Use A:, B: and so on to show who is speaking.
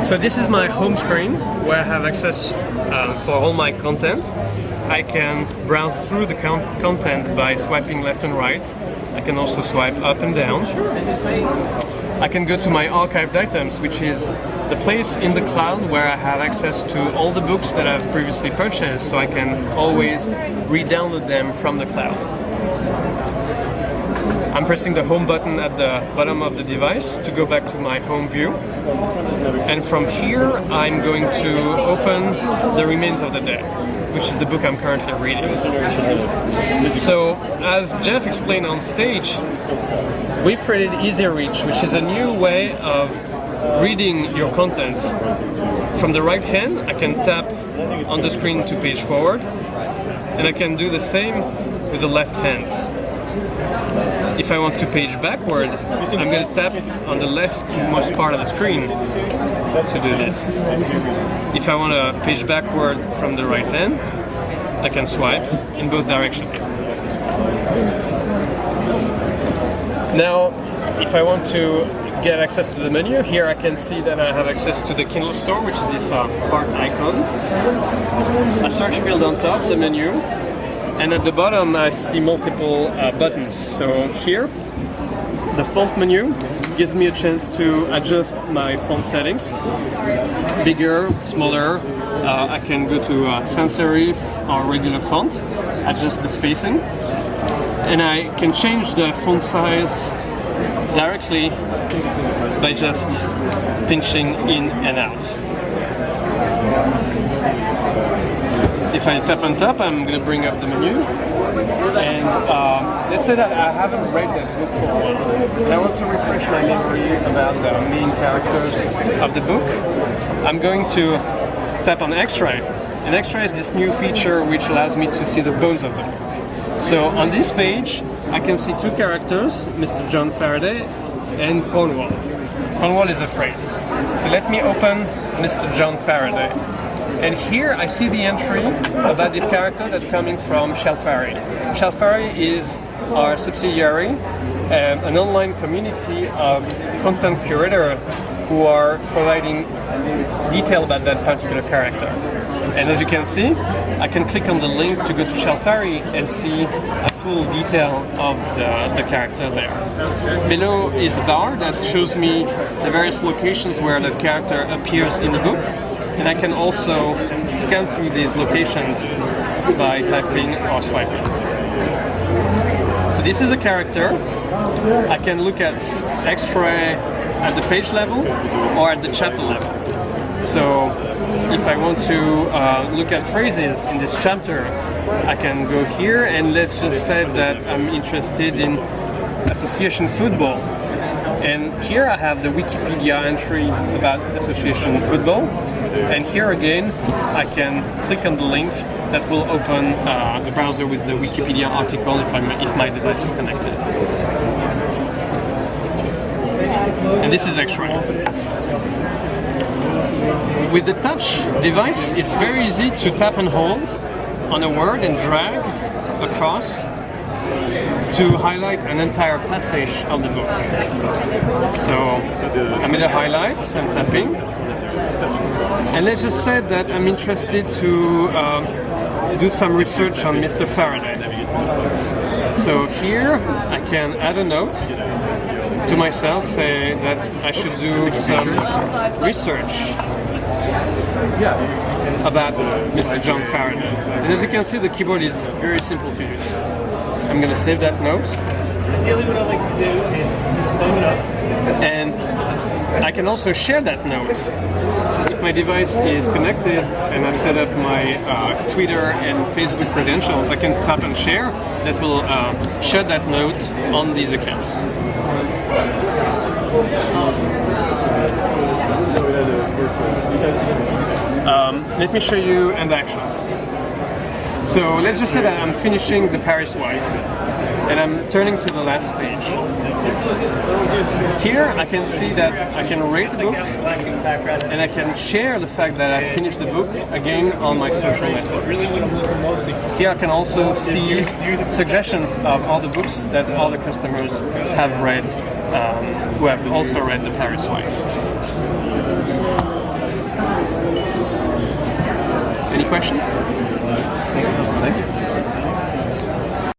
A: So this is my home screen where I have access for all my content. I can browse through the content by swiping left and right. I can also swipe up and down. I can go to my archived items, which is the place in the cloud where I have access to all the books that I've previously purchased, so I can always re-download them from the cloud. I'm pressing the home button at the bottom of the device to go back to my home view. And from here, I'm going to open The Remains of the Day, which is the book I'm currently reading. So, as Jeff explained on stage, we've created Easy Reach, which is a new way of reading your content. From the right hand, I can tap on the screen to page forward, and I can do the same with the left hand. If I want to page backward, I'm going to tap on the leftmost part of the screen to do this. If I want to page backward from the right hand, I can swipe in both directions. Now, if I want to get access to the menu, here I can see that I have access to the Kindle store, which is this heart icon. A search field on top, the menu. And at the bottom I see multiple buttons. So here, the font menu gives me a chance to adjust my font settings. Bigger, smaller, I can go to sans serif or regular font, adjust the spacing. And I can change the font size directly by just pinching in and out. If I tap on top, I'm going to bring up the menu, and let's say that I haven't read that book for a while, and I want to refresh my memory about the main characters of the book. I'm going to tap on X-ray, and X-ray is this new feature which allows me to see the bones of the book. So on this page, I can see two characters, Mr. John Faraday and Cornwall. Cornwall is a phrase. So let me open Mr. John Faraday. And here I see the entry about this character that's coming from Shelfari. Shelfari is our subsidiary, an online community of content curators who are providing detail about that particular character. And as you can see, I can click on the link to go to Shelfari and see a full detail of the character there. Below is a bar that shows me the various locations where that character appears in the book. And I can also scan through these locations by typing or swiping. So this is a character. I can look at X-ray at the page level or at the chapter level. So if I want to look at phrases in this chapter, I can go here, and let's just say that I'm interested in association football. And here I have the Wikipedia entry about association football. And here again, I can click on the link that will open the browser with the Wikipedia article if my device is connected. And this is X-ray. With the touch device, it's very easy to tap and hold on a word and drag across to highlight an entire passage of the book. So I'm in the highlights, I'm tapping, and let's just say that I'm interested to do some research on Mr. Faraday. So here I can add a note to myself, say that I should do some research about Mr. John Faraday. And as you can see, the keyboard is very simple to use. I'm going to save that note. And I can also share that note. If my device is connected and I've set up my Twitter and Facebook credentials, I can tap and share. That will share that note on these accounts. Let me show you end actions. So let's just say that I'm finishing The Paris Wife and I'm turning to the last page. Here I can see that I can rate the book and I can share the fact that I finished the book again on my social network. Here I can also see suggestions of all the books that all the customers have read, who have also read The Paris Wife. Any question?